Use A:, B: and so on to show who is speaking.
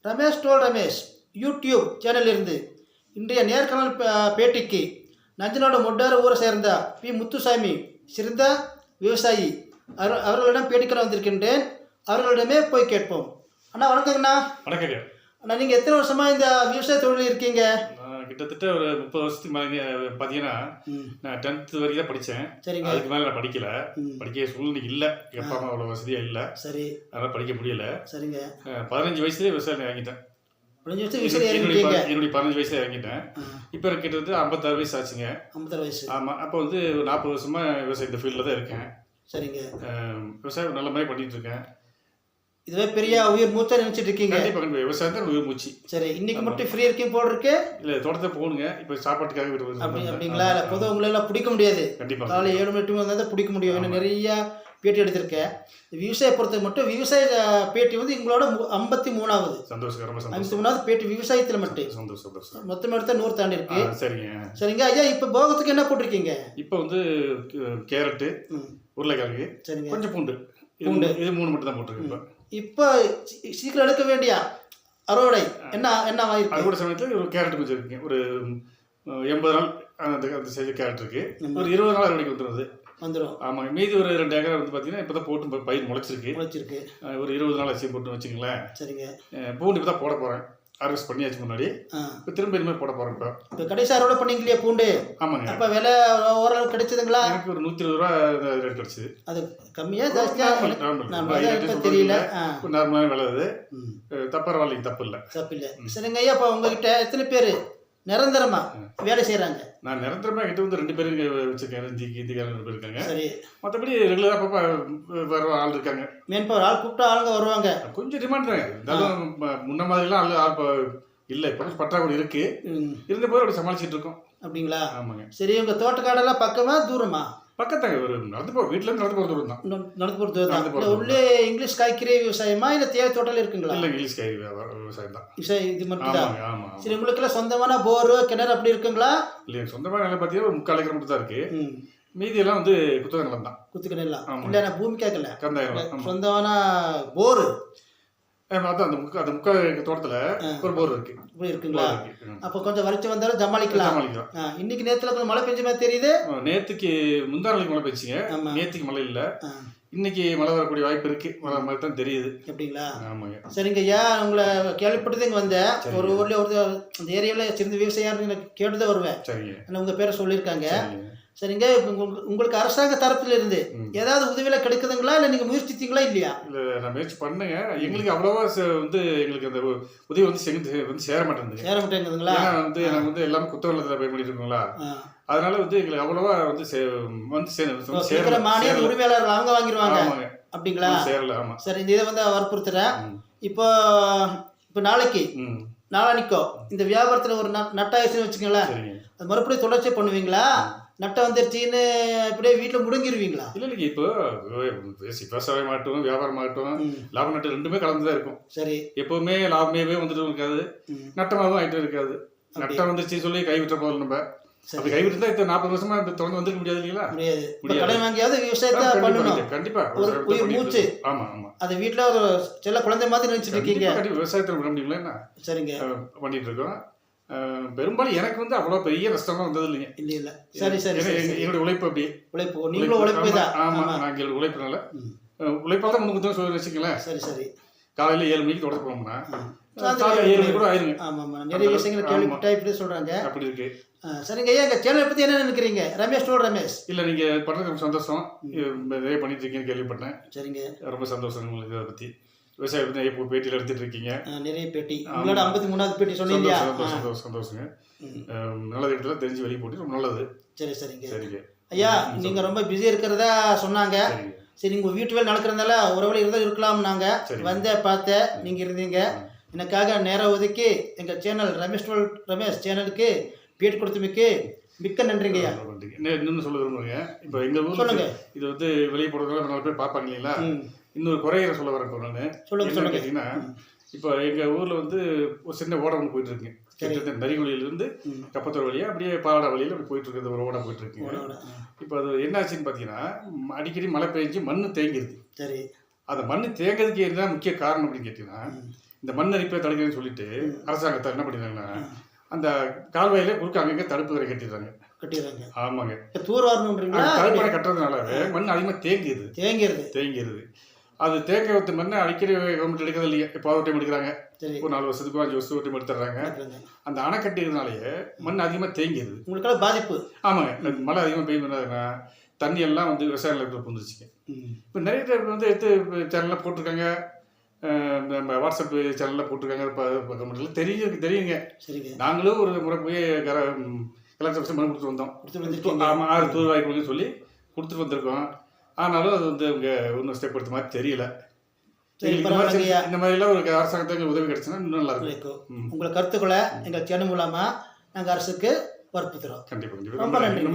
A: Ramesh toll Ramesh YouTube சேனலிலிருந்து இன்றைய நேர்காணல் பேட்டிக்கு நஞ்சநாடு மொட்டாறு ஊரை சேர்ந்த பி முத்துசாமி சிறந்த விவசாயி அவர்களிடம் பேட்டிக்கான வந்திருக்கின்றேன். அவர்களிடமே போய் கேட்போம். அண்ணா வணக்கங்கண்ணா.
B: வணக்கங்க
A: அண்ணா, நீங்கள் எத்தனை வருஷமாக இந்த விவசாய தொழில் இருக்கீங்க?
B: கிட்டத்தட்ட ஒரு 30 வருஷத்துக்கு மேலே பார்த்தீங்கன்னா நான் 10th வரைக்கும் தான் படித்தேன்.
A: சரிங்க.
B: அதுக்கு மேலே நான் படிக்க சூழ்நிலை இல்லை. எங்கள் அப்பா அம்மா அவ்வளோ வசதியாக இல்லை.
A: சரி.
B: அதனால் படிக்க முடியல.
A: சரிங்க.
B: 15 வயசுலேயே விவசாயம் இறங்கிட்டேன்.
A: 15 வயசு விவசாயம் இறங்கிட்டீங்க?
B: என்னுடைய 15 வயசுல இறங்கிட்டேன். இப்போ கிட்டத்தட்ட 56 வயசு ஆச்சுங்க. 56 வயசு. ஆமாம். அப்போ வந்து 40 வருஷமாக விவசாய இந்த ஃபீல்டில் தான் இருக்கேன். சரிங்க. விவசாயம் நல்ல மாதிரி பண்ணிட்டு இருக்கேன். இதுவே பெரிய உயிர் மூச்சா நினைச்சிட்டு இருக்கீங்க? கண்டிப்பாக விவசாயம் தான் உயிர் மூச்சு. சரி, இன்னைக்கு மட்டும் ஃப்ரீ இருக்கீங்க போல் இருக்கு. இல்லை, தோட்டத்தை போகணுங்க. இப்போ சாப்பாட்டுக்காக விட்டு
A: அப்படிங்களா? இல்லை, பொதுவாக உங்களெல்லாம் பிடிக்க முடியாது. கண்டிப்பாக காலை 7 மணி 8 மணி வந்தால் தான் பிடிக்க முடியும். ஏன்னா நிறையா பேட்டி எடுத்திருக்கேன். விவசாய பொறுத்த மட்டும் விவசாய பேட்டி வந்து எங்களோட 53வது.
B: சந்தோஷம்.
A: 53வது பேட்டி விவசாயத்தில் மட்டும்.
B: சந்தோஷம்.
A: மொத்தம் எடுத்தா 100 தாண்டி இருக்கு.
B: சரிங்க.
A: சரிங்க ஐயா, இப்போ போகத்துக்கு என்ன போட்டிருக்கீங்க?
B: இப்போ வந்து கேரட்டு, உருளைக்கிழங்கு, சரிங்க, கொஞ்சம் பூண்டு. இது 3 மட்டும் தான் போட்டிருக்கேன்.
A: இப்போ சீக்கிரம் எடுக்க வேண்டிய அறுவடை என்ன வாங்கிருக்கு?
B: அது கூட சமயத்தில் ஒரு கேரட் கொஞ்சம் இருக்குங்க. ஒரு 80 நாள் அந்த சைடு கேரட் இருக்கு. ஒரு 20 நாள் அறுவடைக்கு வந்துடும். ஆமாங்க. மீதி ஒரு 2 ஏக்கர் வந்து பார்த்தீங்கன்னா இப்போ தான் போட்டு பயிர் முளைச்சிருக்கு. ஒரு 20 நாள் ஆச்சு போட்டு வச்சுங்களேன். சரிங்க. பூண்டு இப்போ தான் போட போகிறேன். ஹார்வெஸ்ட் பண்ணியாச்சு முன்னாடி. இப்போ திரும்ப இனிமேல் போட போகிறேன். இப்போ
A: கடைசி அறுவடை பண்ணீங்களே பூண்டு? ஆமாங்க. அப்போ விலை ஓரளவு கிடைச்சதுங்களா?
B: எனக்கு ஒரு 120 ரூபா ரேட் கிடச்சிது. அது
A: கம்மியாக ஜாஸ்தியாக தெரியல.
B: நார்மலான விலை. அது பரவாயில்லைங்க, தப்பு இல்லை.
A: சரிங்க ஐயா, இப்போ உங்ககிட்ட எத்தனை பேர் நிரந்தரமா வேலை செய்யறாங்க?
B: நான் நிரந்தரமா கிட்ட வந்து 2 பேர் வச்சிருக்கேன். ஹிந்திக்காரங்க 2 பேர் இருக்காங்க. சரி. மற்றபடி ரெகுலரா அப்பப்ப வர ஆள் இருக்காங்க.
A: மேன் பவர் ஆள் கூப்பிட்டா ஆளுங்க வருவாங்க.
B: கொஞ்சம் டிமாண்ட் தாங்க. இருந்தாலும் முன்ன மாதிரிலாம் ஆள் இல்லை. இப்போ பற்றாக்குறை இருக்கு. இருந்த போது அப்படி சமாளிச்சுட்டு இருக்கோம்.
A: அப்படிங்களா?
B: ஆமாங்க.
A: சரி, உங்க தோட்டக்காடெல்லாம் பக்கமா தூரமா?
B: பக்கத்தாங்க. ஒரு நடந்து போகிற வீட்டிலேருந்து நடந்து போகிற தூரம் தான்.
A: நடந்து போகிற தூரம் தான். உள்ளே இங்கிலீஷ் காய்கறி விவசாயமா இல்லை தேவை தோட்டல் இருக்குங்களா?
B: இல்லை, இங்கிலீஷ் காய்கறி விவசாயம் தான்.
A: இது மட்டும் தான்.
B: ஆமாம்.
A: சரி, உங்களுக்குலாம் சொந்தமான போரு கிணறு அப்படி இருக்குங்களா?
B: இல்லை, சொந்தமான நிலம் பார்த்தீங்கன்னா ஒரு 3/4 ஏக்கர் மட்டும் தான் இருக்கு. மீதி எல்லாம் வந்து குத்தகை நிலம் தான்.
A: குத்துக்கிணலாம் இல்லை, நான் பூமி கேட்கல.
B: கந்தாயிரம்
A: சொந்தமான போரு.
B: அதான் அந்த 3/4 தோட்டத்தில் ஒரு போர் இருக்கு.
A: இருக்குங்களா? அப்போ கொஞ்சம் வறட்சி வந்தாலும் சமாளிக்கலாம். இன்னைக்கு நேரத்தில் கொஞ்சம் மழை பெஞ்ச மாதிரி தெரியுது.
B: நேற்றுக்கு முந்தா நாளைக்கு மழை பெஞ்சுங்க. நேற்றுக்கு மழை இல்லை. இன்னைக்கு மழை வரக்கூடிய வாய்ப்பு இருக்கு. மழை மாதிரி தான் தெரியுது. அப்படிங்களா? ஆமாங்க.
A: சரிங்க ஐயா, உங்களை கேள்விப்பட்டது இங்கே வந்தேன். ஒரு ஊர்ல அந்த ஏரியாவில் சிறந்த விவசாயம் கேட்டுதான் வருவேன். சரிங்க. உங்க பேரை சொல்லியிருக்காங்க. சரிங்க. உங்களுக்கு அரசாங்க தரப்புல இருந்து ஏதாவது உதவியெல்லாம் கிடைக்குதுங்களா, இல்லை நீங்க முயற்சித்தீங்களா இல்லையா?
B: இல்லை, நான் முயற்சி பண்ணுங்க. எங்களுக்கு அவ்வளவா வந்து எங்களுக்கு அந்த உதவி வந்து சேர
A: மாட்டேங்குதுங்களா?
B: வந்து நாங்கள் வந்து எல்லாமே குத்தகத்தில் போய் பண்ணிட்டு இருக்கோங்களா. அதனால வந்து எங்களுக்கு அவ்வளவா வந்து
A: மானிய உரிமையாளர்கள் அவங்க வாங்கிடுவாங்க. அப்படிங்களா?
B: சேரல. ஆமா.
A: சரி, இந்த இதை வந்து வற்புறுத்துறேன். இப்போ நாளைக்கு நாளானிக்கோ இந்த வியாபாரத்தில் ஒரு நட்டாயிடுச்சுன்னு வச்சுக்கோங்களேன், அது மறுபடியும் தொடர்ச்சி பண்ணுவீங்களா? நட்டை வந்துருச்சின்னு இப்படியே வீட்டில் முடங்கிடுவீங்களா?
B: இல்லை இல்லைங்க. இப்போ விவசாயம் ஆகட்டும், வியாபாரம் ஆகட்டும், லாபம் நட்டம் 2மே கலந்து தான் இருக்கும். சரி. எப்பவுமே லாபமே வந்துட்டு இருக்காது, நட்டமாகவும் ஆகிட்டு இருக்காது. நட்டம் வந்துருச்சு சொல்லி கைவிட்ட போகல. நம்ம அப்படி கைவிட்டு தான் 40 வருஷமா தொடர்ந்து வந்துருக்க முடியாது இல்லைங்களா?
A: முடியாது. கடன் வாங்கியாவது விவசாயத்தை பண்ணணும்.
B: கண்டிப்பா.
A: உயிர் மூச்சு.
B: ஆமா ஆமா.
A: அது வீட்டில் ஒரு செல்ல குழந்தை மாதிரி நினைச்சிட்டு இருக்கீங்க.
B: விவசாயத்தில் பண்ண முடியுங்களா என்ன? சரிங்க. பண்ணிட்டு இருக்கோம். பெரும்பாலும் எனக்கு வந்து அவ்வளோ பெரிய நஷ்டமா வந்தது இல்லைங்க.
A: இல்லை. சரி சரி.
B: என்னுடைய உழைப்பு அப்படி.
A: நீங்களும் உழைப்பு தான்.
B: ஆமா, நாங்கள் உழைப்புனால உழைப்பால் தான் முன்னுக்கு சொல்லி வச்சுக்கலாம். சரி சரி. காலையில் 7 மணிக்கு தொடர்ந்து போனோம்னா 7 மணி கூட ஆயிருங்க.
A: ஆமாம், நிறைய விஷயங்கள் கேள்விப்பட்டா இப்படி சொல்றாங்க.
B: அப்படி இருக்கு.
A: சரிங்க ஐயா, எங்கள் சேனலை பற்றி என்ன நினைக்கிறீங்க? ரமேஷ் டோல் ரமேஷ்.
B: இல்லை, நீங்கள் பண்ணுறது சந்தோஷம். நிறைய பண்ணிட்டு இருக்கீங்கன்னு கேள்விப்பட்டேன்.
A: சரிங்க. ரொம்ப
B: சந்தோஷம் உங்களுக்கு இதை பற்றி. விவசாயம் பற்றி இப்போ பேட்டியில் எடுத்துட்டு இருக்கீங்க.
A: நிறைய பேட்டி. உங்களோட 53வது பேட்டி சொன்னீங்க.
B: சந்தோஷங்க. நல்ல இடத்துல தெரிஞ்சு வெளியே போட்டு ரொம்ப நல்லது.
A: சரி சரிங்க. சரிங்க ஐயா, நீங்கள் ரொம்ப பிஸியாக இருக்கிறதா சொன்னாங்க. சரி, உங்கள் வீட்டு வேலை நடக்கிறதுனால உறவுல இருந்தால் இருக்கலாம்னாங்க. வந்தேன், பார்த்தேன், நீங்கள் இருந்தீங்க. எனக்காக நேரம் ஒதுக்கி எங்கள் சேனல் ரமேஷ் டோல் ரமேஷ் சேனலுக்கு பேட்டி கொடுத்தமைக்கு மிக்க நன்றிங்க ஐயா.
B: இன்னொன்று சொல்ல விரும்புங்க. இப்போ எங்கள் ஊர் சொல்லுங்க. இது வந்து வெளியே போடுறதுனால 4 பேர் பார்ப்பாங்க இல்லைங்களா? இன்னொரு குறையை சொல்ல வரேன் நான். சொல்லுங்க. கேட்டீங்கன்னா, இப்போ எங்கள் ஊரில் வந்து ஒரு சின்ன ஓடை ஒன்று போயிட்டு இருக்குங்க. கிட்டத்தட்ட நரிகுழியிலிருந்து கப்பத்தூர் வழியாக அப்படியே பாலடா வழியில் அப்படி போயிட்டு இருக்குது. ஒரு ஓடை போயிட்டு இருக்குங்க. இப்போ அது என்னாச்சுன்னு பார்த்தீங்கன்னா, அடிக்கடி மழை பெஞ்சு மண் தேங்கிடுது. சரி. அந்த மண் தேங்கிறதுக்கு என்ன முக்கிய காரணம் அப்படின்னு கேட்டீங்கன்னா, இந்த மண் அரிப்பை தடுக்கிறேன்னு சொல்லிட்டு அரசாங்கத்தை என்ன பண்ணிடுறாங்கன்னா அந்த கால்வாயிலே குறுக்க அங்கங்கே தடுப்பு கரை கட்டிடுறாங்க. ஆமாங்க. தடுப்பணை கட்டுறதுனாலவே மண் அதிகமாக தேங்கிடுது. அது தேக்க வைத்த மண்ணை அடிக்கடி கவர்மெண்ட் எடுக்கிறது இல்லையா, இப்போ ஒரு டைம் எடுக்கிறாங்க, ஒரு 4 வருஷத்துக்கு 5 வருஷத்துக்கு ஒரு டைம் எடுத்துடுறாங்க. அந்த அணை கட்டிடுறதுனாலேயே மண் அதிகமாக தேங்கிடுது.
A: உங்களுக்கு பாதிப்பு.
B: ஆமாங்க. மழை அதிகமாக பெய்யுதுன்னா தண்ணி எல்லாம் வந்து விவசாய நிலத்தில் புந்துச்சுங்க. இப்போ நிறைய பேர் வந்து எடுத்து சேனலில் போட்டிருக்காங்க, நம்ம வாட்ஸ்அப் சேனலில் போட்டிருக்காங்க. இப்போ தெரியுங்க. நாங்களும் ஒரு முறை போய் கலெக்டர் ஆஃபீஸில் மனு கொடுத்துட்டு வந்தோம். ஆமாம், 6 தூர்வாய்ப்புன்னு சொல்லி கொடுத்துட்டு வந்திருக்கோம். ஆனாலும் அது வந்து அவங்க ஒன்றும் ஸ்டெப் எடுத்த மாதிரி தெரியல. இந்த மாதிரிலாம் ஒரு அரசாங்கத்துக்கு உதவி கிடைச்சுன்னா இன்னும் நல்லா இருக்கும்.
A: உங்களை கருத்துக்களை எங்கள் சேனல் மூலமாக நாங்கள் அரசுக்கு வற்புறுத்துறோம்.
B: கண்டிப்பாக. ரொம்ப நன்றி.